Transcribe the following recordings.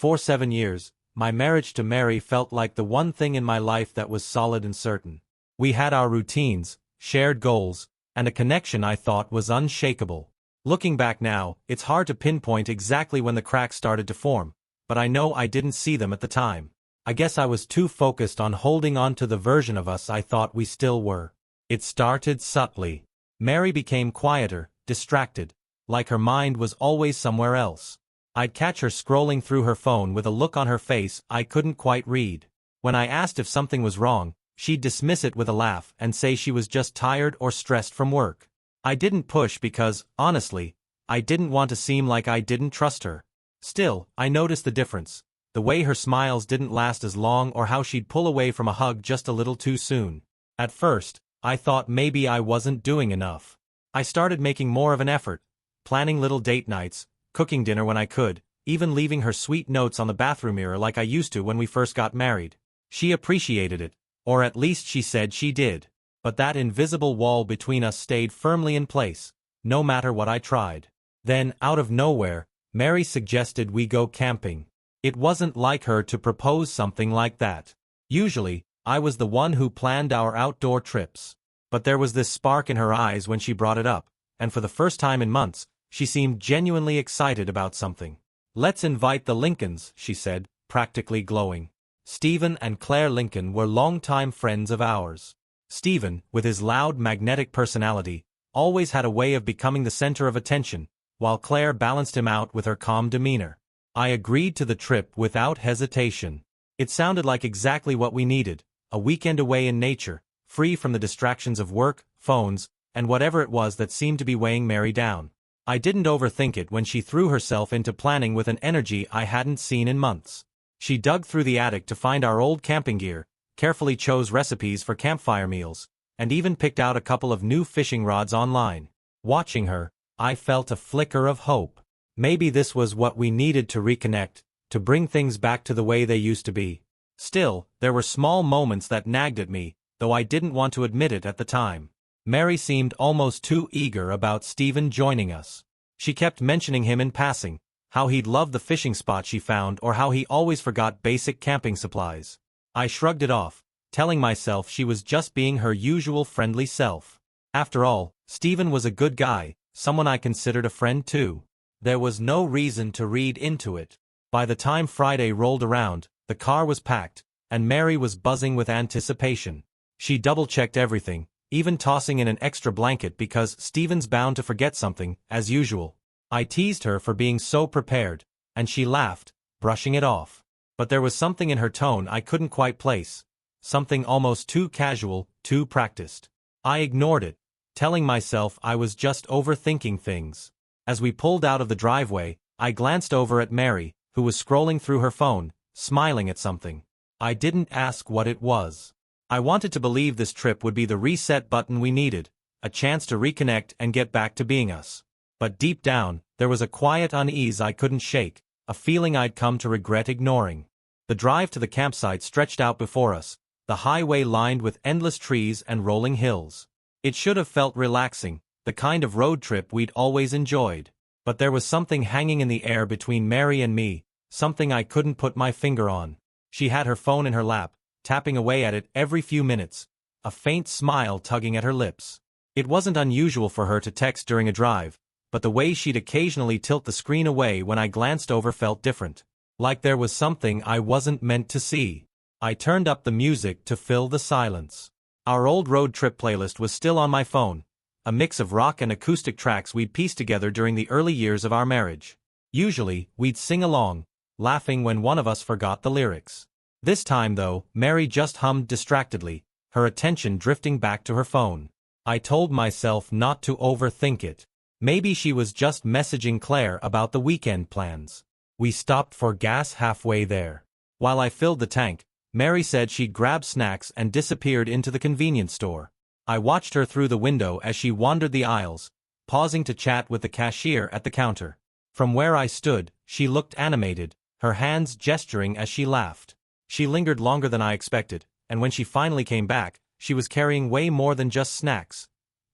For 7 years, my marriage to Mary felt like the one thing in my life that was solid and certain. We had our routines, shared goals, and a connection I thought was unshakable. Looking back now, it's hard to pinpoint exactly when the cracks started to form, but I know I didn't see them at the time. I guess I was too focused on holding on to the version of us I thought we still were. It started subtly. Mary became quieter, distracted, like her mind was always somewhere else. I'd catch her scrolling through her phone with a look on her face I couldn't quite read. When I asked if something was wrong, she'd dismiss it with a laugh and say she was just tired or stressed from work. I didn't push because, honestly, I didn't want to seem like I didn't trust her. Still, I noticed the difference. The way her smiles didn't last as long or how she'd pull away from a hug just a little too soon. At first, I thought maybe I wasn't doing enough. I started making more of an effort, planning little date nights, cooking dinner when I could, even leaving her sweet notes on the bathroom mirror like I used to when we first got married. She appreciated it, or at least she said she did. But that invisible wall between us stayed firmly in place, no matter what I tried. Then, out of nowhere, Mary suggested we go camping. It wasn't like her to propose something like that. Usually, I was the one who planned our outdoor trips. But there was this spark in her eyes when she brought it up, and for the first time in months, she seemed genuinely excited about something. "Let's invite the Lincolns," she said, practically glowing. Stephen and Claire Lincoln were longtime friends of ours. Stephen, with his loud magnetic personality, always had a way of becoming the center of attention, while Claire balanced him out with her calm demeanor. I agreed to the trip without hesitation. It sounded like exactly what we needed, a weekend away in nature, free from the distractions of work, phones, and whatever it was that seemed to be weighing Mary down. I didn't overthink it when she threw herself into planning with an energy I hadn't seen in months. She dug through the attic to find our old camping gear, carefully chose recipes for campfire meals, and even picked out a couple of new fishing rods online. Watching her, I felt a flicker of hope. Maybe this was what we needed to reconnect, to bring things back to the way they used to be. Still, there were small moments that nagged at me, though I didn't want to admit it at the time. Mary seemed almost too eager about Stephen joining us. She kept mentioning him in passing, how he'd loved the fishing spot she found or how he always forgot basic camping supplies. I shrugged it off, telling myself she was just being her usual friendly self. After all, Stephen was a good guy, someone I considered a friend too. There was no reason to read into it. By the time Friday rolled around, the car was packed, and Mary was buzzing with anticipation. She double-checked everything, even tossing in an extra blanket because Stephen's bound to forget something, as usual. I teased her for being so prepared, and she laughed, brushing it off. But there was something in her tone I couldn't quite place. Something almost too casual, too practiced. I ignored it, telling myself I was just overthinking things. As we pulled out of the driveway, I glanced over at Mary, who was scrolling through her phone, smiling at something. I didn't ask what it was. I wanted to believe this trip would be the reset button we needed, a chance to reconnect and get back to being us. But deep down, there was a quiet unease I couldn't shake, a feeling I'd come to regret ignoring. The drive to the campsite stretched out before us, the highway lined with endless trees and rolling hills. It should have felt relaxing, the kind of road trip we'd always enjoyed. But there was something hanging in the air between Mary and me, something I couldn't put my finger on. She had her phone in her lap, tapping away at it every few minutes, a faint smile tugging at her lips. It wasn't unusual for her to text during a drive, but the way she'd occasionally tilt the screen away when I glanced over felt different. Like there was something I wasn't meant to see. I turned up the music to fill the silence. Our old road trip playlist was still on my phone, a mix of rock and acoustic tracks we'd pieced together during the early years of our marriage. Usually, we'd sing along, laughing when one of us forgot the lyrics. This time though, Mary just hummed distractedly, her attention drifting back to her phone. I told myself not to overthink it. Maybe she was just messaging Claire about the weekend plans. We stopped for gas halfway there. While I filled the tank, Mary said she'd grab snacks and disappeared into the convenience store. I watched her through the window as she wandered the aisles, pausing to chat with the cashier at the counter. From where I stood, she looked animated, her hands gesturing as she laughed. She lingered longer than I expected, and when she finally came back, she was carrying way more than just snacks.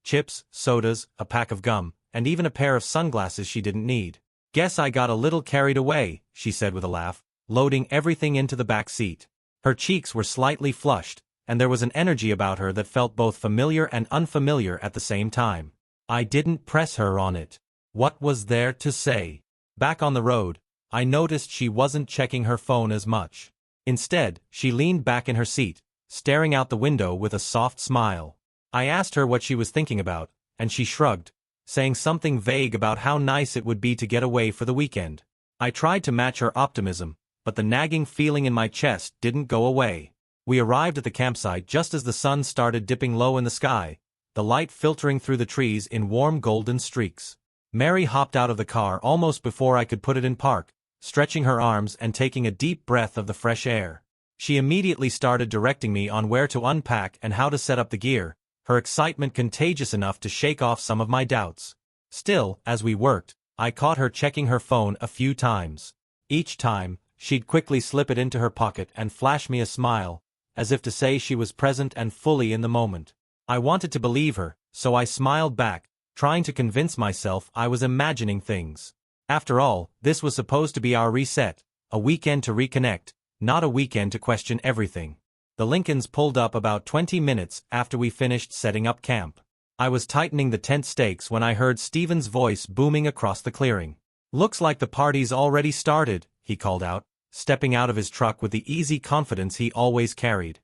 Chips, sodas, a pack of gum, and even a pair of sunglasses she didn't need. "Guess I got a little carried away," she said with a laugh, loading everything into the back seat. Her cheeks were slightly flushed, and there was an energy about her that felt both familiar and unfamiliar at the same time. I didn't press her on it. What was there to say? Back on the road, I noticed she wasn't checking her phone as much. Instead, she leaned back in her seat, staring out the window with a soft smile. I asked her what she was thinking about, and she shrugged, saying something vague about how nice it would be to get away for the weekend. I tried to match her optimism, but the nagging feeling in my chest didn't go away. We arrived at the campsite just as the sun started dipping low in the sky, the light filtering through the trees in warm golden streaks. Mary hopped out of the car almost before I could put it in park, stretching her arms and taking a deep breath of the fresh air. She immediately started directing me on where to unpack and how to set up the gear, her excitement contagious enough to shake off some of my doubts. Still, as we worked, I caught her checking her phone a few times. Each time, she'd quickly slip it into her pocket and flash me a smile, as if to say she was present and fully in the moment. I wanted to believe her, so I smiled back, trying to convince myself I was imagining things. After all, this was supposed to be our reset, a weekend to reconnect, not a weekend to question everything. The Lincolns pulled up about 20 minutes after we finished setting up camp. I was tightening the tent stakes when I heard Stephen's voice booming across the clearing. "Looks like the party's already started," he called out, stepping out of his truck with the easy confidence he always carried.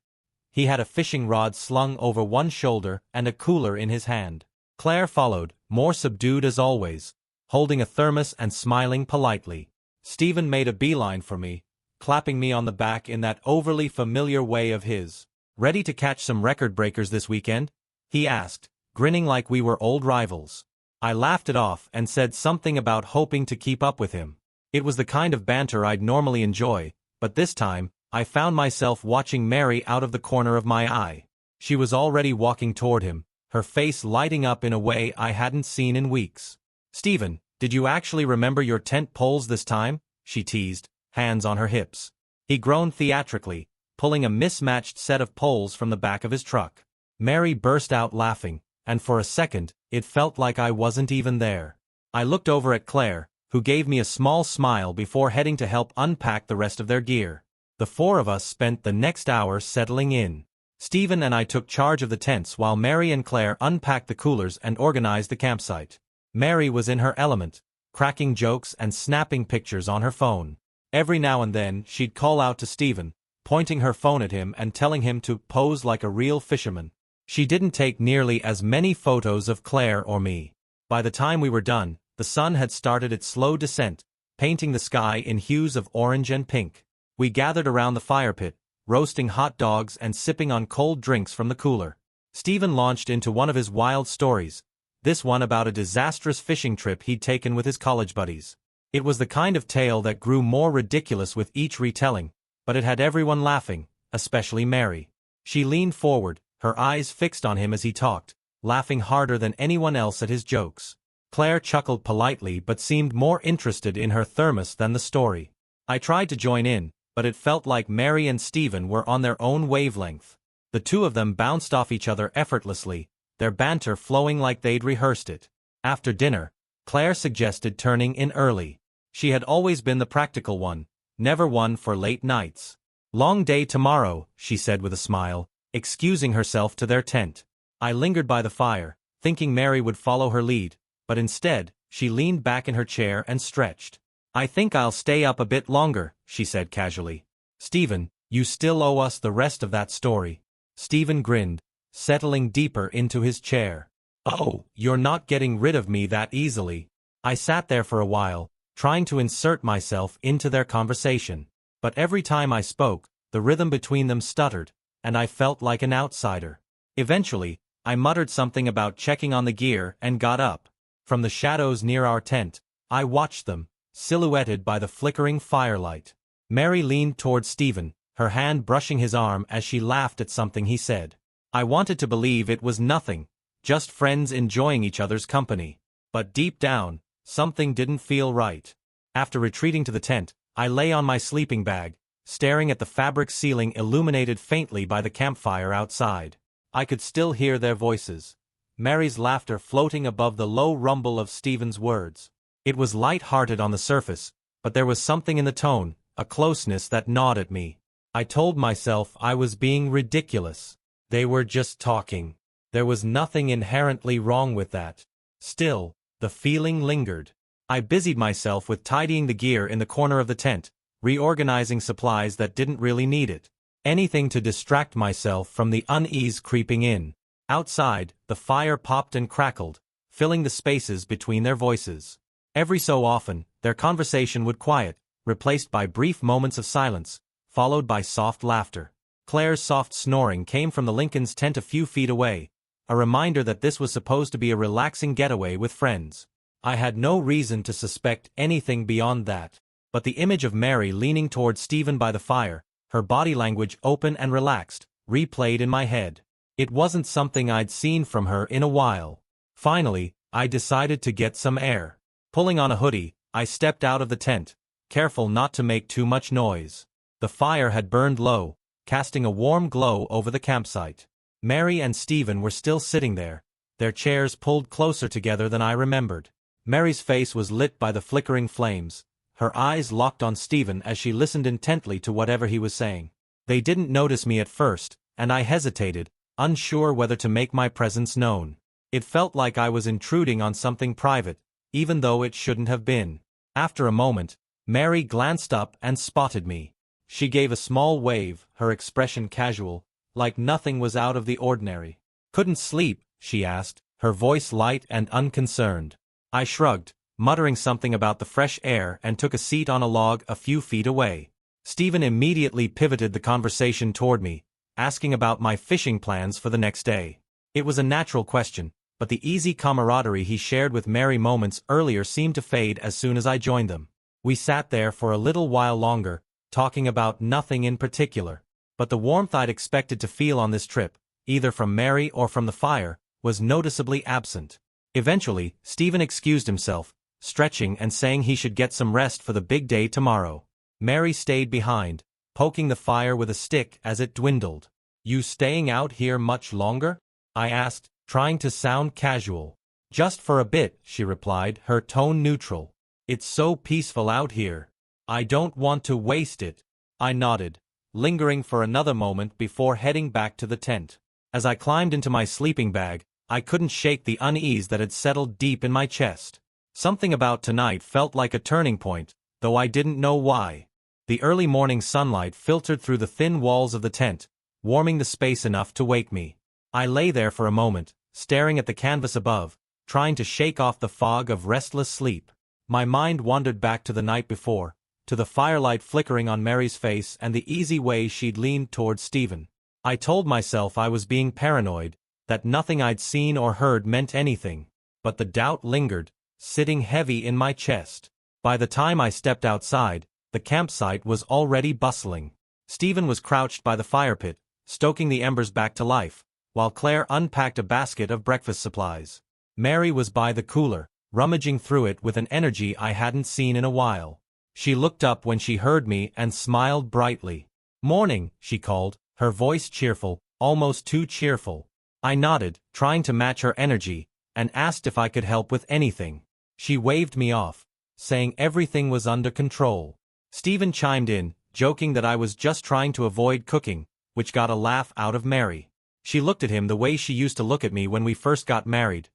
He had a fishing rod slung over one shoulder and a cooler in his hand. Claire followed, more subdued as always, holding a thermos and smiling politely. Stephen made a beeline for me, clapping me on the back in that overly familiar way of his. "Ready to catch some record breakers this weekend?" he asked, grinning like we were old rivals. I laughed it off and said something about hoping to keep up with him. It was the kind of banter I'd normally enjoy, but this time, I found myself watching Mary out of the corner of my eye. She was already walking toward him, her face lighting up in a way I hadn't seen in weeks. "Stephen, did you actually remember your tent poles this time?" she teased, hands on her hips. He groaned theatrically, pulling a mismatched set of poles from the back of his truck. Mary burst out laughing, and for a second, it felt like I wasn't even there. I looked over at Claire, who gave me a small smile before heading to help unpack the rest of their gear. The four of us spent the next hour settling in. Stephen and I took charge of the tents while Mary and Claire unpacked the coolers and organized the campsite. Mary was in her element, cracking jokes and snapping pictures on her phone. Every now and then, she'd call out to Stephen, pointing her phone at him and telling him to pose like a real fisherman. She didn't take nearly as many photos of Claire or me. By the time we were done, the sun had started its slow descent, painting the sky in hues of orange and pink. We gathered around the fire pit, roasting hot dogs and sipping on cold drinks from the cooler. Stephen launched into one of his wild stories, this one about a disastrous fishing trip he'd taken with his college buddies. It was the kind of tale that grew more ridiculous with each retelling, but it had everyone laughing, especially Mary. She leaned forward, her eyes fixed on him as he talked, laughing harder than anyone else at his jokes. Claire chuckled politely but seemed more interested in her thermos than the story. I tried to join in, but it felt like Mary and Stephen were on their own wavelength. The two of them bounced off each other effortlessly, their banter flowing like they'd rehearsed it. After dinner, Claire suggested turning in early. She had always been the practical one, never one for late nights. "Long day tomorrow," she said with a smile, excusing herself to their tent. I lingered by the fire, thinking Mary would follow her lead, but instead, she leaned back in her chair and stretched. "I think I'll stay up a bit longer," she said casually. "Stephen, you still owe us the rest of that story." Stephen grinned, settling deeper into his chair. "Oh, you're not getting rid of me that easily." I sat there for a while, trying to insert myself into their conversation. But every time I spoke, the rhythm between them stuttered, and I felt like an outsider. Eventually, I muttered something about checking on the gear and got up. From the shadows near our tent, I watched them, silhouetted by the flickering firelight. Mary leaned toward Stephen, her hand brushing his arm as she laughed at something he said. I wanted to believe it was nothing, just friends enjoying each other's company. But deep down, something didn't feel right. After retreating to the tent, I lay on my sleeping bag, staring at the fabric ceiling illuminated faintly by the campfire outside. I could still hear their voices, Mary's laughter floating above the low rumble of Stephen's words. It was light-hearted on the surface, but there was something in the tone, a closeness that gnawed at me. I told myself I was being ridiculous. They were just talking. There was nothing inherently wrong with that. Still, the feeling lingered. I busied myself with tidying the gear in the corner of the tent, reorganizing supplies that didn't really need it. Anything to distract myself from the unease creeping in. Outside, the fire popped and crackled, filling the spaces between their voices. Every so often, their conversation would quiet, replaced by brief moments of silence, followed by soft laughter. Claire's soft snoring came from the Lincolns' tent a few feet away, a reminder that this was supposed to be a relaxing getaway with friends. I had no reason to suspect anything beyond that. But the image of Mary leaning toward Stephen by the fire, her body language open and relaxed, replayed in my head. It wasn't something I'd seen from her in a while. Finally, I decided to get some air. Pulling on a hoodie, I stepped out of the tent, careful not to make too much noise. The fire had burned low, casting a warm glow over the campsite. Mary and Stephen were still sitting there, their chairs pulled closer together than I remembered. Mary's face was lit by the flickering flames, her eyes locked on Stephen as she listened intently to whatever he was saying. They didn't notice me at first, and I hesitated, unsure whether to make my presence known. It felt like I was intruding on something private, even though it shouldn't have been. After a moment, Mary glanced up and spotted me. She gave a small wave, her expression casual, like nothing was out of the ordinary. "Couldn't sleep?" she asked, her voice light and unconcerned. I shrugged, muttering something about the fresh air, and took a seat on a log a few feet away. Stephen immediately pivoted the conversation toward me, asking about my fishing plans for the next day. It was a natural question, but the easy camaraderie he shared with Mary moments earlier seemed to fade as soon as I joined them. We sat there for a little while longer, talking about nothing in particular. But the warmth I'd expected to feel on this trip, either from Mary or from the fire, was noticeably absent. Eventually, Stephen excused himself, stretching and saying he should get some rest for the big day tomorrow. Mary stayed behind, poking the fire with a stick as it dwindled. "You staying out here much longer?" I asked, trying to sound casual. "Just for a bit," she replied, her tone neutral. "It's so peaceful out here. I don't want to waste it." I nodded, lingering for another moment before heading back to the tent. As I climbed into my sleeping bag, I couldn't shake the unease that had settled deep in my chest. Something about tonight felt like a turning point, though I didn't know why. The early morning sunlight filtered through the thin walls of the tent, warming the space enough to wake me. I lay there for a moment, staring at the canvas above, trying to shake off the fog of restless sleep. My mind wandered back to the night before, to the firelight flickering on Mary's face and the easy way she'd leaned toward Stephen. I told myself I was being paranoid, that nothing I'd seen or heard meant anything, but the doubt lingered, sitting heavy in my chest. By the time I stepped outside, the campsite was already bustling. Stephen was crouched by the fire pit, stoking the embers back to life, while Claire unpacked a basket of breakfast supplies. Mary was by the cooler, rummaging through it with an energy I hadn't seen in a while. She looked up when she heard me and smiled brightly. "Morning," she called, her voice cheerful, almost too cheerful. I nodded, trying to match her energy, and asked if I could help with anything. She waved me off, saying everything was under control. Stephen chimed in, joking that I was just trying to avoid cooking, which got a laugh out of Mary. She looked at him the way she used to look at me when we first got married.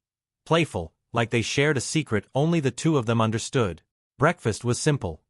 Playful, like they shared a secret only the two of them understood. Breakfast was simple.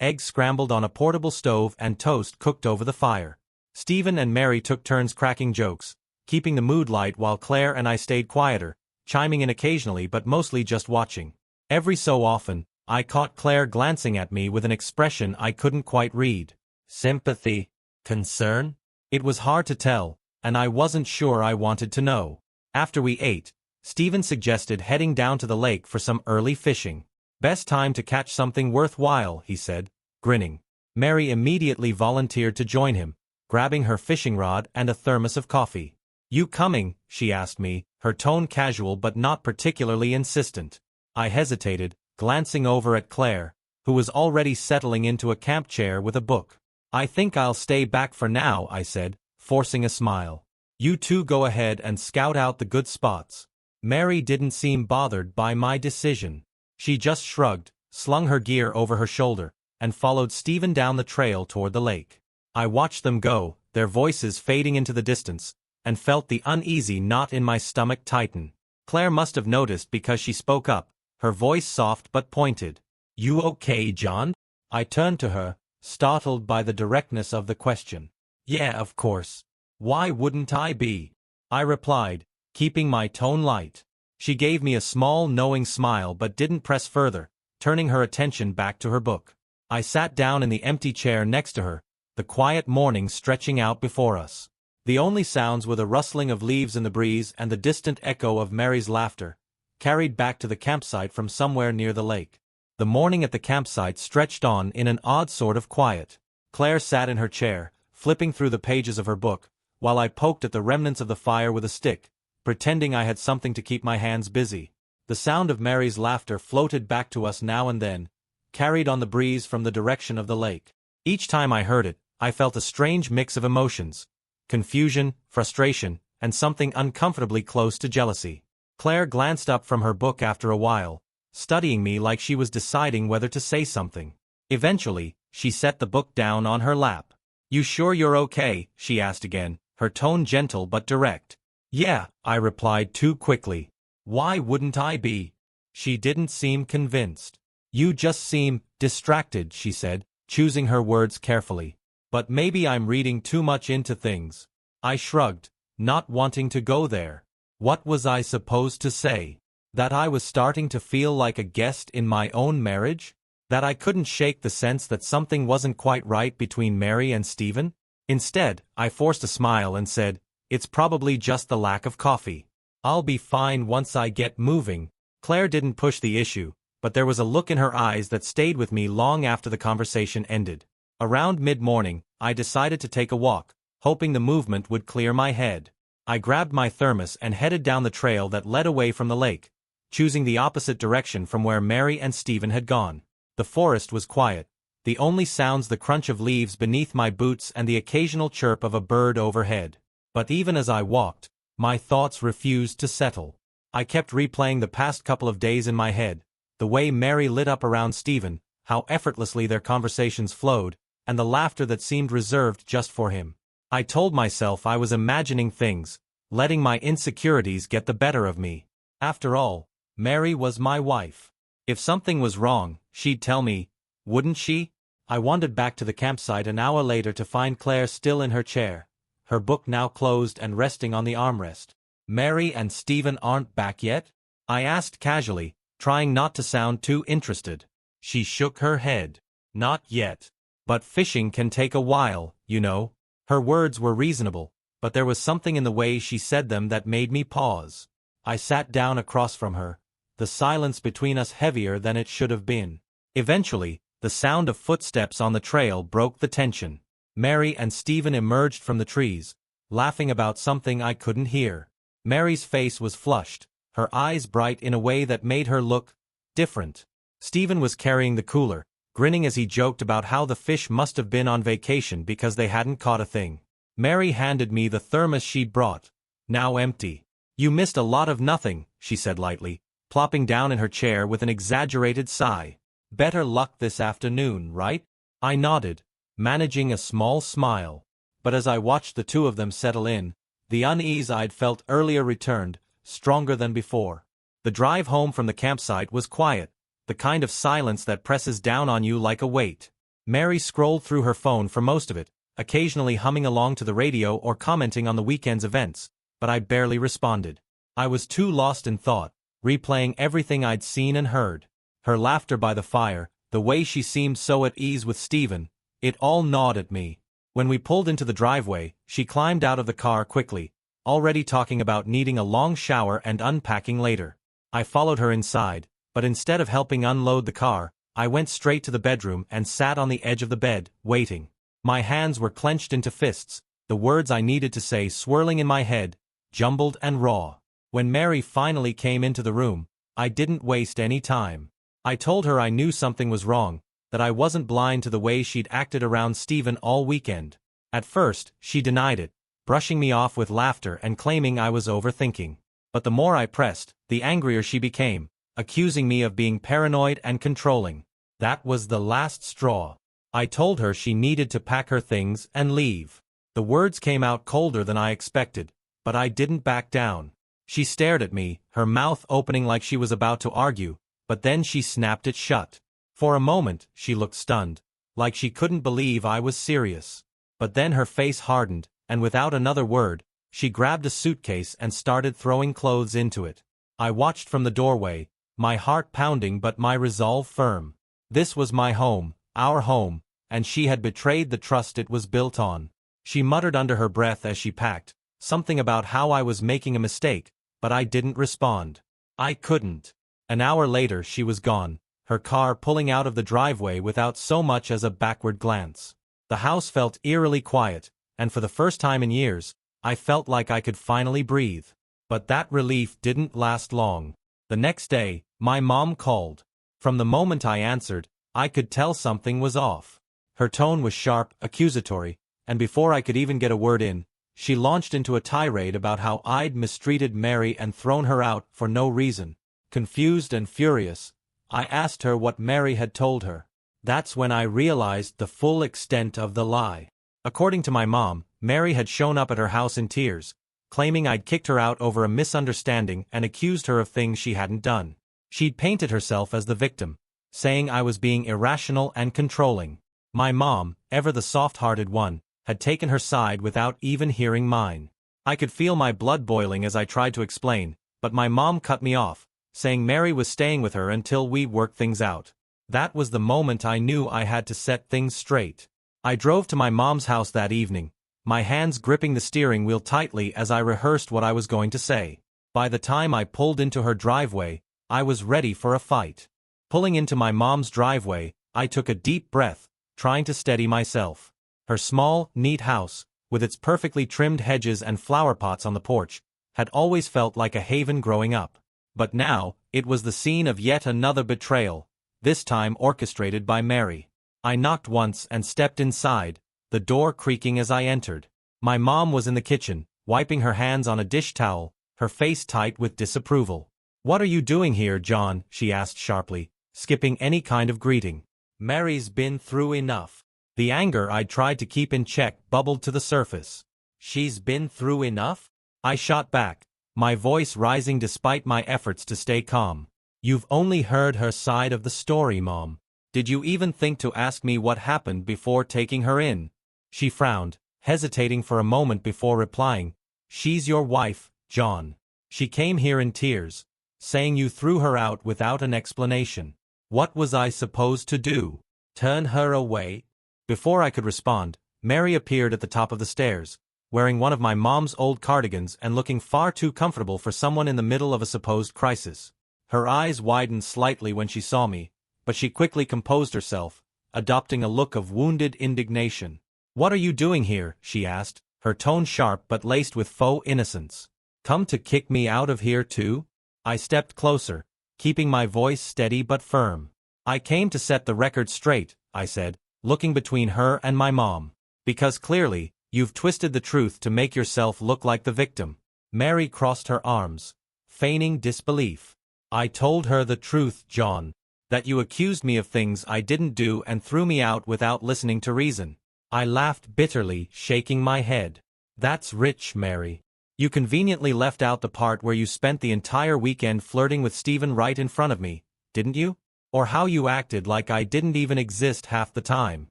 Eggs scrambled on a portable stove and toast cooked over the fire. Stephen and Mary took turns cracking jokes, keeping the mood light while Claire and I stayed quieter, chiming in occasionally but mostly just watching. Every so often, I caught Claire glancing at me with an expression I couldn't quite read. Sympathy? Concern? It was hard to tell, and I wasn't sure I wanted to know. After we ate, Stephen suggested heading down to the lake for some early fishing. "Best time to catch something worthwhile," he said, grinning. Mary immediately volunteered to join him, grabbing her fishing rod and a thermos of coffee. "You coming?" she asked me, her tone casual but not particularly insistent. I hesitated, glancing over at Claire, who was already settling into a camp chair with a book. "I think I'll stay back for now," I said, forcing a smile. "You two go ahead and scout out the good spots." Mary didn't seem bothered by my decision. She just shrugged, slung her gear over her shoulder, and followed Stephen down the trail toward the lake. I watched them go, their voices fading into the distance, and felt the uneasy knot in my stomach tighten. Claire must have noticed because she spoke up, her voice soft but pointed. "You okay, John?" I turned to her, startled by the directness of the question. "Yeah, of course. Why wouldn't I be?" I replied, keeping my tone light. She gave me a small, knowing smile but didn't press further, turning her attention back to her book. I sat down in the empty chair next to her, the quiet morning stretching out before us. The only sounds were the rustling of leaves in the breeze and the distant echo of Mary's laughter, carried back to the campsite from somewhere near the lake. The morning at the campsite stretched on in an odd sort of quiet. Claire sat in her chair, flipping through the pages of her book, while I poked at the remnants of the fire with a stick, pretending I had something to keep my hands busy. The sound of Mary's laughter floated back to us now and then, carried on the breeze from the direction of the lake. Each time I heard it, I felt a strange mix of emotions: confusion, frustration, and something uncomfortably close to jealousy. Claire glanced up from her book after a while, studying me like she was deciding whether to say something. Eventually, she set the book down on her lap. "You sure you're okay?" she asked again, her tone gentle but direct. "Yeah," I replied too quickly. "Why wouldn't I be?" She didn't seem convinced. "You just seem distracted," she said, choosing her words carefully. "But maybe I'm reading too much into things." I shrugged, not wanting to go there. What was I supposed to say? That I was starting to feel like a guest in my own marriage? That I couldn't shake the sense that something wasn't quite right between Mary and Stephen? Instead, I forced a smile and said, "It's probably just the lack of coffee. I'll be fine once I get moving." Claire didn't push the issue, but there was a look in her eyes that stayed with me long after the conversation ended. Around mid-morning, I decided to take a walk, hoping the movement would clear my head. I grabbed my thermos and headed down the trail that led away from the lake, choosing the opposite direction from where Mary and Stephen had gone. The forest was quiet, the only sounds the crunch of leaves beneath my boots and the occasional chirp of a bird overhead. But even as I walked, my thoughts refused to settle. I kept replaying the past couple of days in my head, the way Mary lit up around Stephen, how effortlessly their conversations flowed, and the laughter that seemed reserved just for him. I told myself I was imagining things, letting my insecurities get the better of me. After all, Mary was my wife. If something was wrong, she'd tell me, wouldn't she? I wandered back to the campsite an hour later to find Claire still in her chair, her book now closed and resting on the armrest. "Mary and Stephen aren't back yet?" I asked casually, trying not to sound too interested. She shook her head. "Not yet. But fishing can take a while, you know." Her words were reasonable, but there was something in the way she said them that made me pause. I sat down across from her, the silence between us heavier than it should have been. Eventually, the sound of footsteps on the trail broke the tension. Mary and Stephen emerged from the trees, laughing about something I couldn't hear. Mary's face was flushed, her eyes bright in a way that made her look different. Stephen was carrying the cooler, grinning as he joked about how the fish must have been on vacation because they hadn't caught a thing. Mary handed me the thermos she'd brought, now empty. "You missed a lot of nothing," she said lightly, plopping down in her chair with an exaggerated sigh. "Better luck this afternoon, right?" I nodded, managing a small smile. But as I watched the two of them settle in, the unease I'd felt earlier returned, stronger than before. The drive home from the campsite was quiet, the kind of silence that presses down on you like a weight. Mary scrolled through her phone for most of it, occasionally humming along to the radio or commenting on the weekend's events, but I barely responded. I was too lost in thought, replaying everything I'd seen and heard. Her laughter by the fire, the way she seemed so at ease with Stephen, it all gnawed at me. When we pulled into the driveway, she climbed out of the car quickly, already talking about needing a long shower and unpacking later. I followed her inside, but instead of helping unload the car, I went straight to the bedroom and sat on the edge of the bed, waiting. My hands were clenched into fists, the words I needed to say swirling in my head, jumbled and raw. When Mary finally came into the room, I didn't waste any time. I told her I knew something was wrong, that I wasn't blind to the way she'd acted around Stephen all weekend. At first, she denied it, brushing me off with laughter and claiming I was overthinking. But the more I pressed, the angrier she became, accusing me of being paranoid and controlling. That was the last straw. I told her she needed to pack her things and leave. The words came out colder than I expected, but I didn't back down. She stared at me, her mouth opening like she was about to argue, but then she snapped it shut. For a moment, she looked stunned, like she couldn't believe I was serious. But then her face hardened, and without another word, she grabbed a suitcase and started throwing clothes into it. I watched from the doorway, my heart pounding but my resolve firm. This was my home, our home, and she had betrayed the trust it was built on. She muttered under her breath as she packed, something about how I was making a mistake, but I didn't respond. I couldn't. An hour later she was gone, her car pulling out of the driveway without so much as a backward glance. The house felt eerily quiet, and for the first time in years, I felt like I could finally breathe. But that relief didn't last long. The next day, my mom called. From the moment I answered, I could tell something was off. Her tone was sharp, accusatory, and before I could even get a word in, she launched into a tirade about how I'd mistreated Mary and thrown her out for no reason. Confused and furious, I asked her what Mary had told her. That's when I realized the full extent of the lie. According to my mom, Mary had shown up at her house in tears, claiming I'd kicked her out over a misunderstanding and accused her of things she hadn't done. She'd painted herself as the victim, saying I was being irrational and controlling. My mom, ever the soft-hearted one, had taken her side without even hearing mine. I could feel my blood boiling as I tried to explain, but my mom cut me off, saying Mary was staying with her until we worked things out. That was the moment I knew I had to set things straight. I drove to my mom's house that evening, my hands gripping the steering wheel tightly as I rehearsed what I was going to say. By the time I pulled into her driveway, I was ready for a fight. Pulling into my mom's driveway, I took a deep breath, trying to steady myself. Her small, neat house, with its perfectly trimmed hedges and flower pots on the porch, had always felt like a haven growing up. But now, it was the scene of yet another betrayal, this time orchestrated by Mary. I knocked once and stepped inside, the door creaking as I entered. My mom was in the kitchen, wiping her hands on a dish towel, her face tight with disapproval. "What are you doing here, John?" she asked sharply, skipping any kind of greeting. "Mary's been through enough." The anger I'd tried to keep in check bubbled to the surface. "She's been through enough?" I shot back, my voice rising despite my efforts to stay calm. "You've only heard her side of the story, Mom. Did you even think to ask me what happened before taking her in?" She frowned, hesitating for a moment before replying. "She's your wife, John. She came here in tears, saying you threw her out without an explanation. What was I supposed to do? Turn her away?" Before I could respond, Mary appeared at the top of the stairs, wearing one of my mom's old cardigans and looking far too comfortable for someone in the middle of a supposed crisis. Her eyes widened slightly when she saw me, but she quickly composed herself, adopting a look of wounded indignation. "What are you doing here?" she asked, her tone sharp but laced with faux innocence. "Come to kick me out of here too?" I stepped closer, keeping my voice steady but firm. "I came to set the record straight," I said, looking between her and my mom. "Because clearly, you've twisted the truth to make yourself look like the victim." Mary crossed her arms, feigning disbelief. "I told her the truth, John. That you accused me of things I didn't do and threw me out without listening to reason." I laughed bitterly, shaking my head. "That's rich, Mary. You conveniently left out the part where you spent the entire weekend flirting with Stephen right in front of me, didn't you? Or how you acted like I didn't even exist half the time."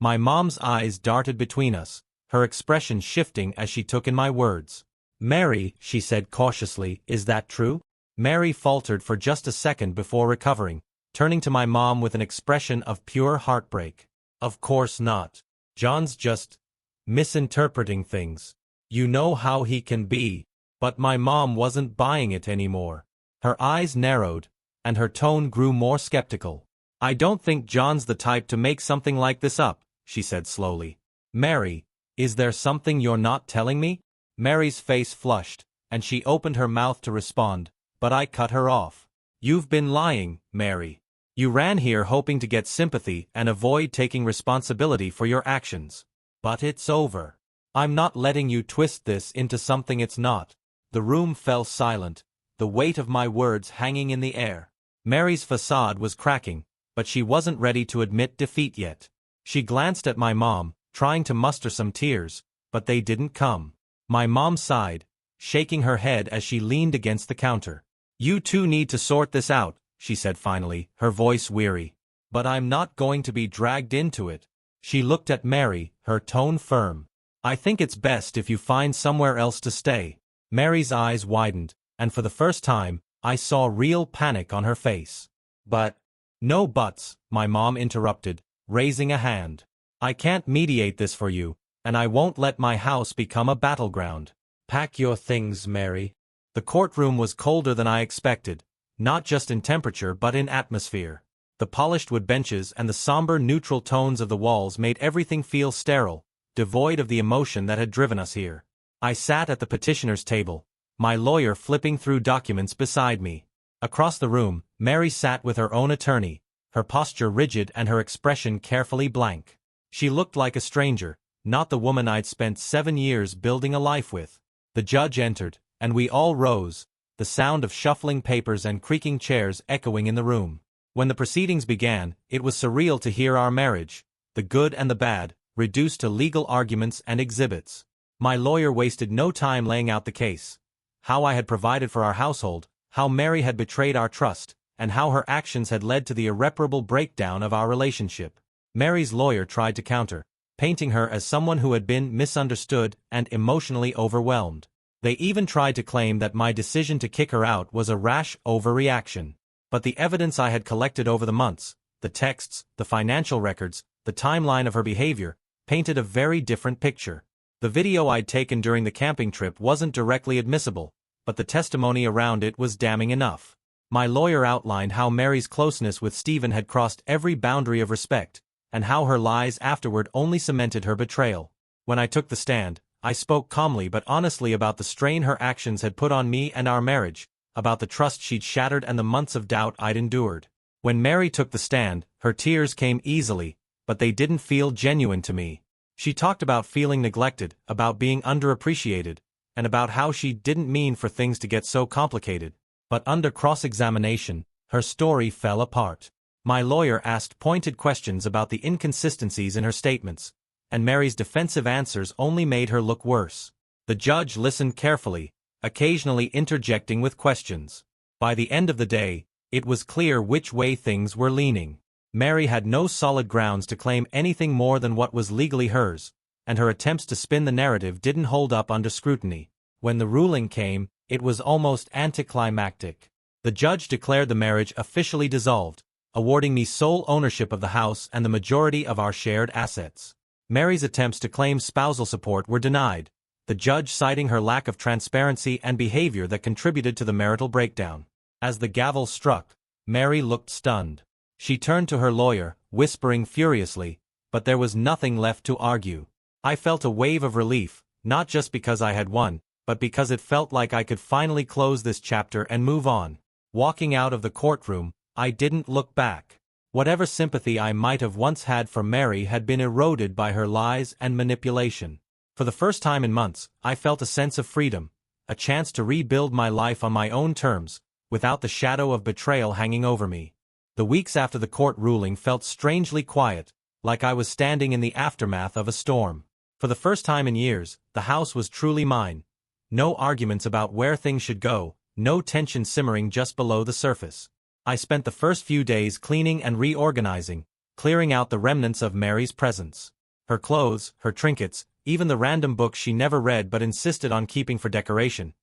My mom's eyes darted between us, her expression shifting as she took in my words. "Mary," she said cautiously, "is that true?" Mary faltered for just a second before recovering, turning to my mom with an expression of pure heartbreak. "Of course not. John's just misinterpreting things. You know how he can be." But my mom wasn't buying it anymore. Her eyes narrowed, and her tone grew more skeptical. "I don't think John's the type to make something like this up," she said slowly. "Mary, is there something you're not telling me?" Mary's face flushed, and she opened her mouth to respond, but I cut her off. "You've been lying, Mary. You ran here hoping to get sympathy and avoid taking responsibility for your actions. But it's over. I'm not letting you twist this into something it's not." The room fell silent, the weight of my words hanging in the air. Mary's facade was cracking, but she wasn't ready to admit defeat yet. She glanced at my mom, trying to muster some tears, but they didn't come. My mom sighed, shaking her head as she leaned against the counter. "You two need to sort this out," she said finally, her voice weary. "But I'm not going to be dragged into it." She looked at Mary, her tone firm. "I think it's best if you find somewhere else to stay." Mary's eyes widened, and for the first time, I saw real panic on her face. "But—" "No buts," my mom interrupted, raising a hand. "I can't mediate this for you, and I won't let my house become a battleground. Pack your things, Mary." The courtroom was colder than I expected, not just in temperature but in atmosphere. The polished wood benches and the somber neutral tones of the walls made everything feel sterile, devoid of the emotion that had driven us here. I sat at the petitioner's table, my lawyer flipping through documents beside me. Across the room, Mary sat with her own attorney, her posture rigid and her expression carefully blank. She looked like a stranger, not the woman I'd spent 7 years building a life with. The judge entered, and we all rose, the sound of shuffling papers and creaking chairs echoing in the room. When the proceedings began, it was surreal to hear our marriage, the good and the bad, reduced to legal arguments and exhibits. My lawyer wasted no time laying out the case. How I had provided for our household, how Mary had betrayed our trust, and how her actions had led to the irreparable breakdown of our relationship. Mary's lawyer tried to counter, painting her as someone who had been misunderstood and emotionally overwhelmed. They even tried to claim that my decision to kick her out was a rash overreaction. But the evidence I had collected over the months, the texts, the financial records, the timeline of her behavior, painted a very different picture. The video I'd taken during the camping trip wasn't directly admissible, but the testimony around it was damning enough. My lawyer outlined how Mary's closeness with Stephen had crossed every boundary of respect, and how her lies afterward only cemented her betrayal. When I took the stand, I spoke calmly but honestly about the strain her actions had put on me and our marriage, about the trust she'd shattered and the months of doubt I'd endured. When Mary took the stand, her tears came easily, but they didn't feel genuine to me. She talked about feeling neglected, about being underappreciated, and about how she didn't mean for things to get so complicated. But under cross-examination, her story fell apart. My lawyer asked pointed questions about the inconsistencies in her statements, and Mary's defensive answers only made her look worse. The judge listened carefully, occasionally interjecting with questions. By the end of the day, it was clear which way things were leaning. Mary had no solid grounds to claim anything more than what was legally hers, and her attempts to spin the narrative didn't hold up under scrutiny. When the ruling came, it was almost anticlimactic. The judge declared the marriage officially dissolved, awarding me sole ownership of the house and the majority of our shared assets. Mary's attempts to claim spousal support were denied, the judge citing her lack of transparency and behavior that contributed to the marital breakdown. As the gavel struck, Mary looked stunned. She turned to her lawyer, whispering furiously, but there was nothing left to argue. I felt a wave of relief, not just because I had won, but because it felt like I could finally close this chapter and move on. Walking out of the courtroom, I didn't look back. Whatever sympathy I might have once had for Mary had been eroded by her lies and manipulation. For the first time in months, I felt a sense of freedom, a chance to rebuild my life on my own terms, without the shadow of betrayal hanging over me. The weeks after the court ruling felt strangely quiet, like I was standing in the aftermath of a storm. For the first time in years, the house was truly mine. No arguments about where things should go, no tension simmering just below the surface. I spent the first few days cleaning and reorganizing, clearing out the remnants of Mary's presence. Her clothes, her trinkets, even the random books she never read but insisted on keeping for decoration.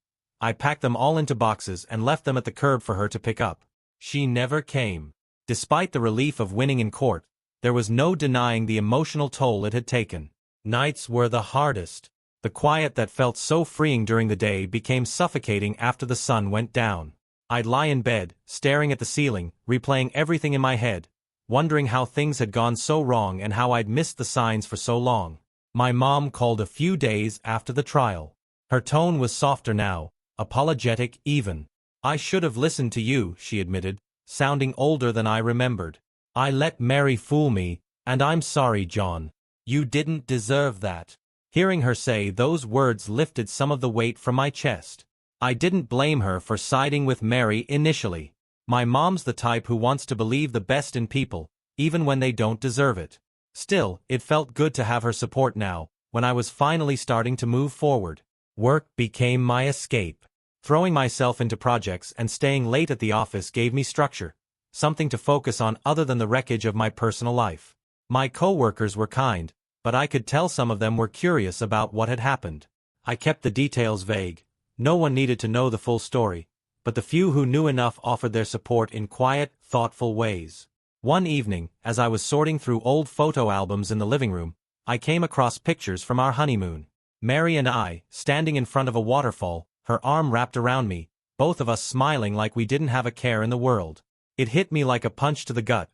I packed them all into boxes and left them at the curb for her to pick up. She never came. Despite the relief of winning in court, there was no denying the emotional toll it had taken. Nights were the hardest. The quiet that felt so freeing during the day became suffocating after the sun went down. I'd lie in bed, staring at the ceiling, replaying everything in my head, wondering how things had gone so wrong and how I'd missed the signs for so long. My mom called a few days after the trial. Her tone was softer now, apologetic even. "I should have listened to you," she admitted, sounding older than I remembered. "I let Mary fool me, and I'm sorry, John. You didn't deserve that." Hearing her say those words lifted some of the weight from my chest. I didn't blame her for siding with Mary initially. My mom's the type who wants to believe the best in people, even when they don't deserve it. Still, it felt good to have her support now, when I was finally starting to move forward. Work became my escape. Throwing myself into projects and staying late at the office gave me structure, something to focus on other than the wreckage of my personal life. My coworkers were kind, but I could tell some of them were curious about what had happened. I kept the details vague. No one needed to know the full story, but the few who knew enough offered their support in quiet, thoughtful ways. One evening, as I was sorting through old photo albums in the living room, I came across pictures from our honeymoon. Mary and I, standing in front of a waterfall, her arm wrapped around me, both of us smiling like we didn't have a care in the world. It hit me like a punch to the gut.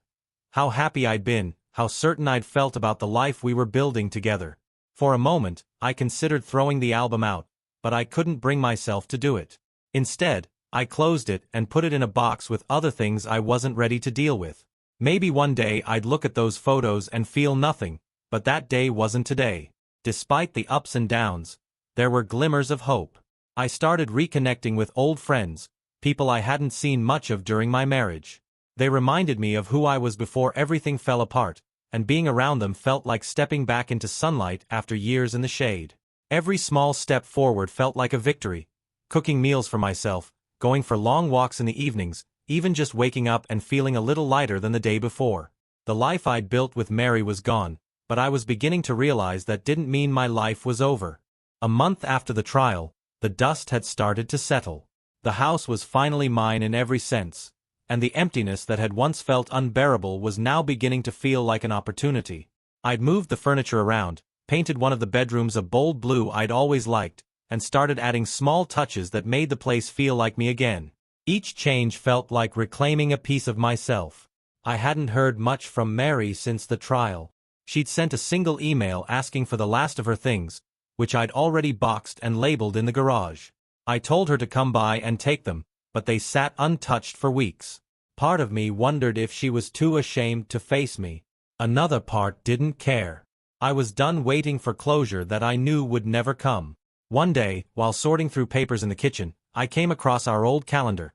How happy I'd been, how certain I'd felt about the life we were building together. For a moment, I considered throwing the album out, but I couldn't bring myself to do it. Instead, I closed it and put it in a box with other things I wasn't ready to deal with. Maybe one day I'd look at those photos and feel nothing, but that day wasn't today. Despite the ups and downs, there were glimmers of hope. I started reconnecting with old friends, people I hadn't seen much of during my marriage. They reminded me of who I was before everything fell apart, and being around them felt like stepping back into sunlight after years in the shade. Every small step forward felt like a victory. Cooking meals for myself, going for long walks in the evenings, even just waking up and feeling a little lighter than the day before. The life I'd built with Mary was gone, but I was beginning to realize that didn't mean my life was over. A month after the trial, the dust had started to settle. The house was finally mine in every sense, and the emptiness that had once felt unbearable was now beginning to feel like an opportunity. I'd moved the furniture around, painted one of the bedrooms a bold blue I'd always liked, and started adding small touches that made the place feel like me again. Each change felt like reclaiming a piece of myself. I hadn't heard much from Mary since the trial. She'd sent a single email asking for the last of her things, which I'd already boxed and labeled in the garage. I told her to come by and take them, but they sat untouched for weeks. Part of me wondered if she was too ashamed to face me. Another part didn't care. I was done waiting for closure that I knew would never come. One day, while sorting through papers in the kitchen, I came across our old calendar.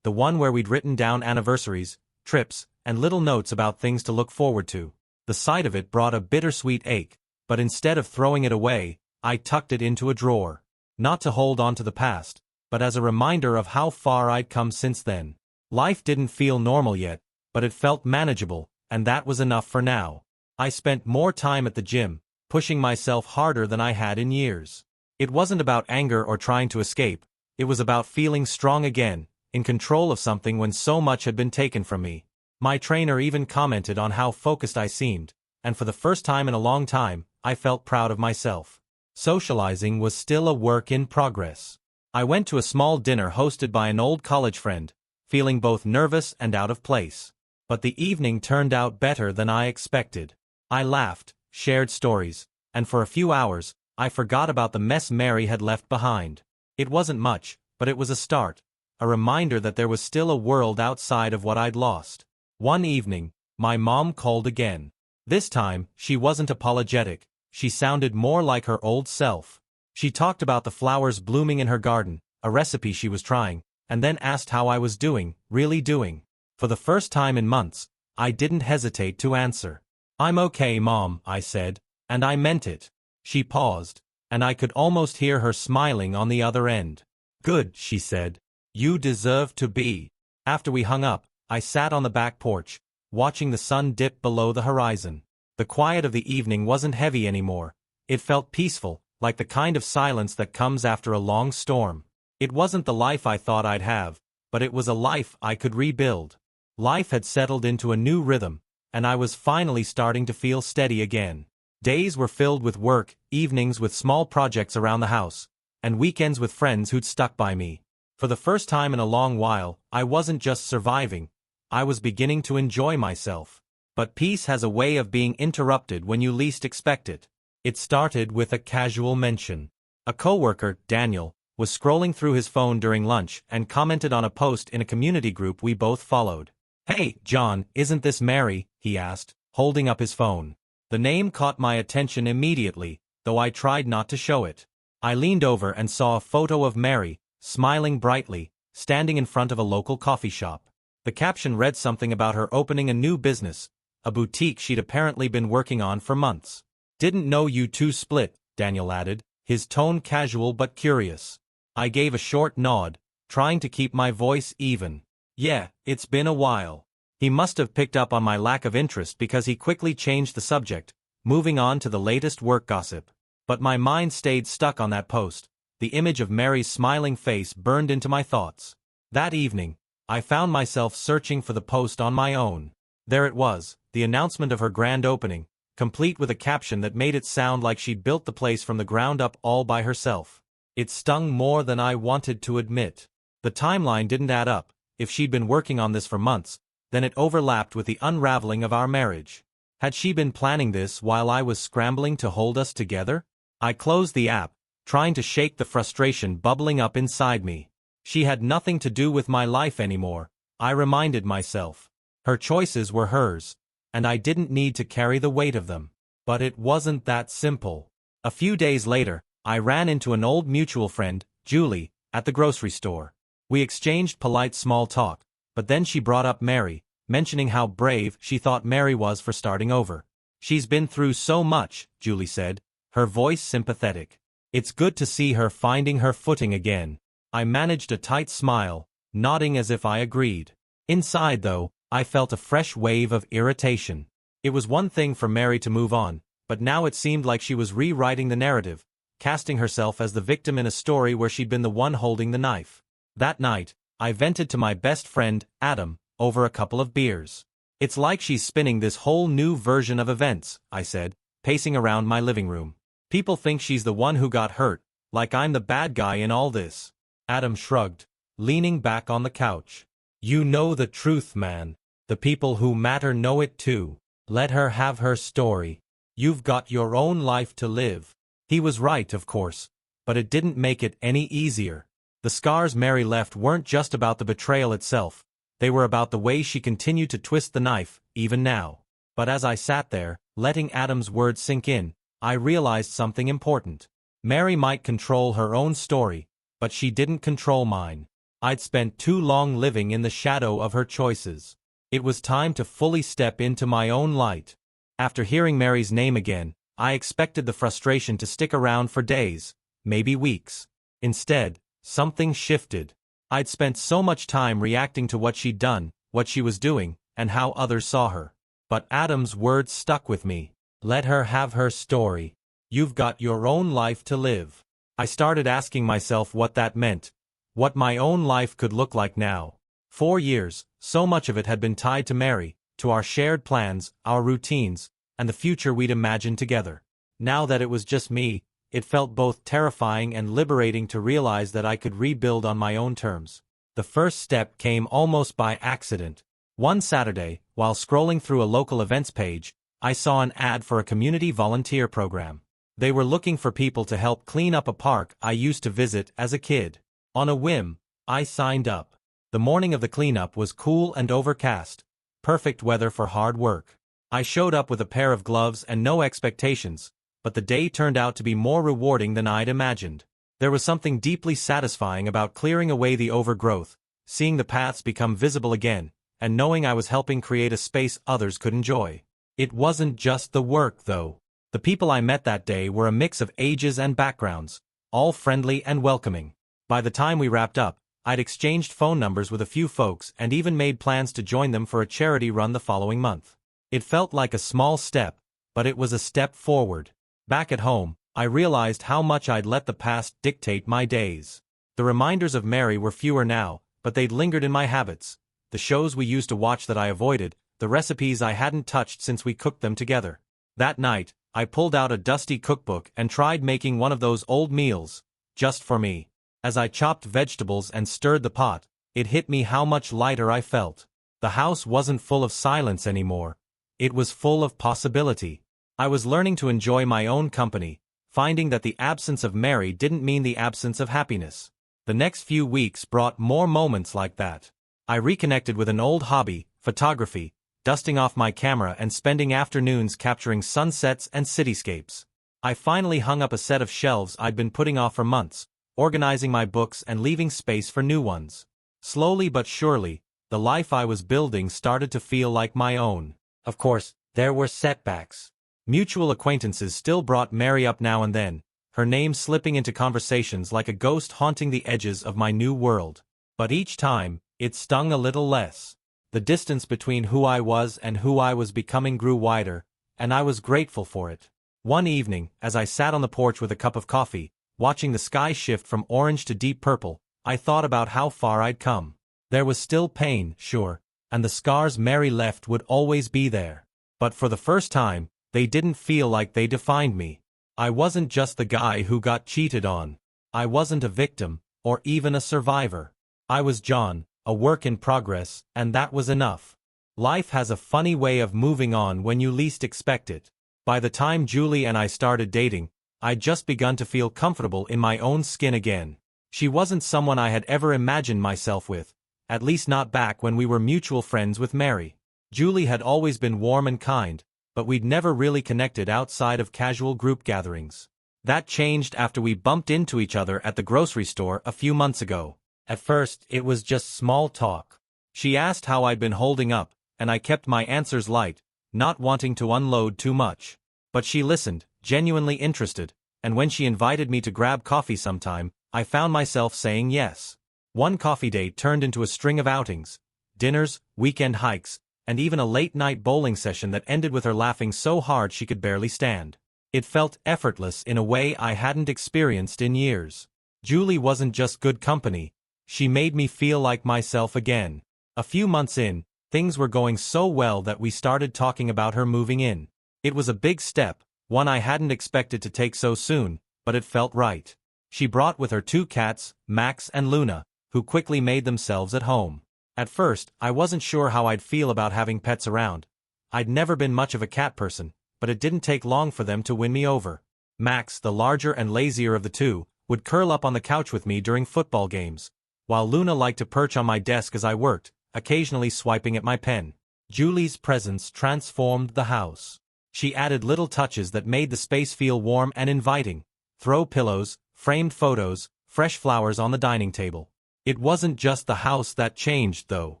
The one where we'd written down anniversaries, trips, and little notes about things to look forward to. The sight of it brought a bittersweet ache, but instead of throwing it away, I tucked it into a drawer. Not to hold on to the past, but as a reminder of how far I'd come since then. Life didn't feel normal yet, but it felt manageable, and that was enough for now. I spent more time at the gym, pushing myself harder than I had in years. It wasn't about anger or trying to escape, it was about feeling strong again, in control of something when so much had been taken from me. My trainer even commented on how focused I seemed, and for the first time in a long time, I felt proud of myself. Socializing was still a work in progress. I went to a small dinner hosted by an old college friend, feeling both nervous and out of place. But the evening turned out better than I expected. I laughed, shared stories, and for a few hours, I forgot about the mess Mary had left behind. It wasn't much, but it was a start, a reminder that there was still a world outside of what I'd lost. One evening, my mom called again. This time, she wasn't apologetic. She sounded more like her old self. She talked about the flowers blooming in her garden, a recipe she was trying, and then asked how I was doing, really doing. For the first time in months, I didn't hesitate to answer. "I'm okay, Mom," I said, and I meant it. She paused, and I could almost hear her smiling on the other end. "Good," she said. "You deserve to be." After we hung up, I sat on the back porch, watching the sun dip below the horizon. The quiet of the evening wasn't heavy anymore. It felt peaceful, like the kind of silence that comes after a long storm. It wasn't the life I thought I'd have, but it was a life I could rebuild. Life had settled into a new rhythm, and I was finally starting to feel steady again. Days were filled with work, evenings with small projects around the house, and weekends with friends who'd stuck by me. For the first time in a long while, I wasn't just surviving, I was beginning to enjoy myself. But peace has a way of being interrupted when you least expect it. It started with a casual mention. A coworker, Daniel, was scrolling through his phone during lunch and commented on a post in a community group we both followed. "Hey, John, isn't this Mary?" he asked, holding up his phone. The name caught my attention immediately, though I tried not to show it. I leaned over and saw a photo of Mary, smiling brightly, standing in front of a local coffee shop. The caption read something about her opening a new business, a boutique she'd apparently been working on for months. "Didn't know you two split," Daniel added, his tone casual but curious. I gave a short nod, trying to keep my voice even. "Yeah, it's been a while." He must have picked up on my lack of interest because he quickly changed the subject, moving on to the latest work gossip. But my mind stayed stuck on that post. The image of Mary's smiling face burned into my thoughts. That evening, I found myself searching for the post on my own. There it was, the announcement of her grand opening, complete with a caption that made it sound like she'd built the place from the ground up all by herself. It stung more than I wanted to admit. The timeline didn't add up. If she'd been working on this for months, then it overlapped with the unraveling of our marriage. Had she been planning this while I was scrambling to hold us together? I closed the app, trying to shake the frustration bubbling up inside me. She had nothing to do with my life anymore, I reminded myself. Her choices were hers, and I didn't need to carry the weight of them. But it wasn't that simple. A few days later, I ran into an old mutual friend, Julie, at the grocery store. We exchanged polite small talk, but then she brought up Mary, mentioning how brave she thought Mary was for starting over. "She's been through so much," Julie said, her voice sympathetic. "It's good to see her finding her footing again." I managed a tight smile, nodding as if I agreed. Inside, though, I felt a fresh wave of irritation. It was one thing for Mary to move on, but now it seemed like she was rewriting the narrative, casting herself as the victim in a story where she'd been the one holding the knife. That night, I vented to my best friend, Adam, over a couple of beers. "It's like she's spinning this whole new version of events," I said, pacing around my living room. "People think she's the one who got hurt, like I'm the bad guy in all this." Adam shrugged, leaning back on the couch. "You know the truth, man. The people who matter know it too. Let her have her story. You've got your own life to live." He was right, of course, but it didn't make it any easier. The scars Mary left weren't just about the betrayal itself, they were about the way she continued to twist the knife, even now. But as I sat there, letting Adam's words sink in, I realized something important. Mary might control her own story, but she didn't control mine. I'd spent too long living in the shadow of her choices. It was time to fully step into my own light. After hearing Mary's name again, I expected the frustration to stick around for days, maybe weeks. Instead, something shifted. I'd spent so much time reacting to what she'd done, what she was doing, and how others saw her. But Adam's words stuck with me. "Let her have her story. You've got your own life to live." I started asking myself what that meant, what my own life could look like now. 4 years, so much of it had been tied to Mary, to our shared plans, our routines, and the future we'd imagined together. Now that it was just me, it felt both terrifying and liberating to realize that I could rebuild on my own terms. The first step came almost by accident. One Saturday, while scrolling through a local events page, I saw an ad for a community volunteer program. They were looking for people to help clean up a park I used to visit as a kid. On a whim, I signed up. The morning of the cleanup was cool and overcast, perfect weather for hard work. I showed up with a pair of gloves and no expectations, but the day turned out to be more rewarding than I'd imagined. There was something deeply satisfying about clearing away the overgrowth, seeing the paths become visible again, and knowing I was helping create a space others could enjoy. It wasn't just the work, though. The people I met that day were a mix of ages and backgrounds, all friendly and welcoming. By the time we wrapped up, I'd exchanged phone numbers with a few folks and even made plans to join them for a charity run the following month. It felt like a small step, but it was a step forward. Back at home, I realized how much I'd let the past dictate my days. The reminders of Mary were fewer now, but they'd lingered in my habits. The shows we used to watch that I avoided, the recipes I hadn't touched since we cooked them together. That night, I pulled out a dusty cookbook and tried making one of those old meals, just for me. As I chopped vegetables and stirred the pot, it hit me how much lighter I felt. The house wasn't full of silence anymore. It was full of possibility. I was learning to enjoy my own company, finding that the absence of Mary didn't mean the absence of happiness. The next few weeks brought more moments like that. I reconnected with an old hobby, photography, dusting off my camera and spending afternoons capturing sunsets and cityscapes. I finally hung up a set of shelves I'd been putting off for months, organizing my books and leaving space for new ones. Slowly but surely, The life I was building started to feel like my own. Of course, there were setbacks. Mutual acquaintances still brought Mary up now and then, her name slipping into conversations like a ghost haunting the edges of my new world. But each time, it stung a little less. The distance between who I was and who I was becoming grew wider, and I was grateful for it. One evening, as I sat on the porch with a cup of coffee, watching the sky shift from orange to deep purple, I thought about how far I'd come. There was still pain, sure, and the scars Mary left would always be there. But for the first time, they didn't feel like they defined me. I wasn't just the guy who got cheated on. I wasn't a victim, or even a survivor. I was John, a work in progress, and that was enough. Life has a funny way of moving on when you least expect it. By the time Julie and I started dating, I'd just begun to feel comfortable in my own skin again. She wasn't someone I had ever imagined myself with, at least not back when we were mutual friends with Mary. Julie had always been warm and kind, but we'd never really connected outside of casual group gatherings. That changed after we bumped into each other at the grocery store a few months ago. At first, it was just small talk. She asked how I'd been holding up, and I kept my answers light, not wanting to unload too much. But she listened, genuinely interested, and when she invited me to grab coffee sometime, I found myself saying yes. One coffee date turned into a string of outings, dinners, weekend hikes, and even a late-night bowling session that ended with her laughing so hard she could barely stand. It felt effortless in a way I hadn't experienced in years. Julie wasn't just good company, she made me feel like myself again. A few months in, things were going so well that we started talking about her moving in. It was a big step, one I hadn't expected to take so soon, but it felt right. She brought with her 2 cats, Max and Luna, who quickly made themselves at home. At first, I wasn't sure how I'd feel about having pets around. I'd never been much of a cat person, but it didn't take long for them to win me over. Max, the larger and lazier of the two, would curl up on the couch with me during football games, while Luna liked to perch on my desk as I worked, occasionally swiping at my pen. Julie's presence transformed the house. She added little touches that made the space feel warm and inviting. Throw pillows, framed photos, fresh flowers on the dining table. It wasn't just the house that changed, though.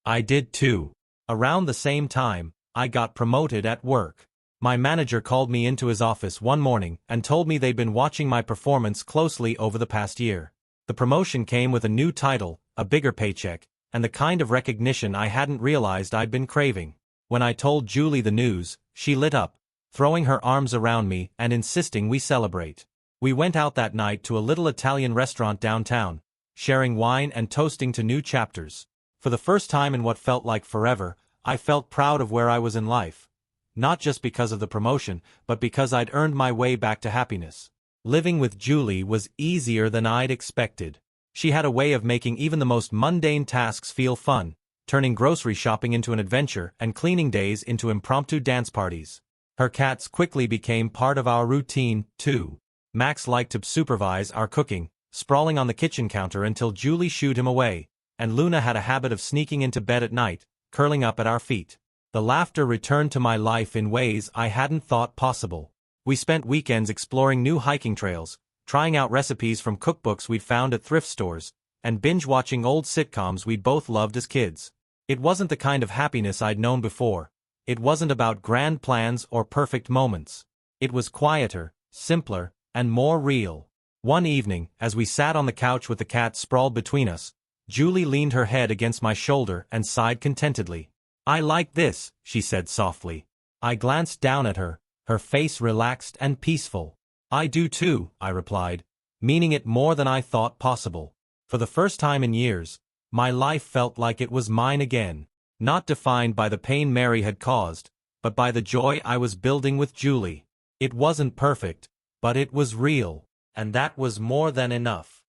I did too. Around the same time, I got promoted at work. My manager called me into his office one morning and told me they'd been watching my performance closely over the past year. The promotion came with a new title, a bigger paycheck, and the kind of recognition I hadn't realized I'd been craving. When I told Julie the news, she lit up, throwing her arms around me and insisting we celebrate. We went out that night to a little Italian restaurant downtown, sharing wine and toasting to new chapters. For the first time in what felt like forever, I felt proud of where I was in life. Not just because of the promotion, but because I'd earned my way back to happiness. Living with Julie was easier than I'd expected. She had a way of making even the most mundane tasks feel fun, turning grocery shopping into an adventure and cleaning days into impromptu dance parties. Her cats quickly became part of our routine, too. Max liked to supervise our cooking, sprawling on the kitchen counter until Julie shooed him away, and Luna had a habit of sneaking into bed at night, curling up at our feet. The laughter returned to my life in ways I hadn't thought possible. We spent weekends exploring new hiking trails, trying out recipes from cookbooks we'd found at thrift stores, and binge-watching old sitcoms we'd both loved as kids. It wasn't the kind of happiness I'd known before. It wasn't about grand plans or perfect moments. It was quieter, simpler, and more real. One evening, as we sat on the couch with the cat sprawled between us, Julie leaned her head against my shoulder and sighed contentedly. "I like this," she said softly. I glanced down at her, her face relaxed and peaceful. "I do too," I replied, meaning it more than I thought possible. For the first time in years, my life felt like it was mine again, not defined by the pain Mary had caused, but by the joy I was building with Julie. It wasn't perfect, but it was real, and that was more than enough.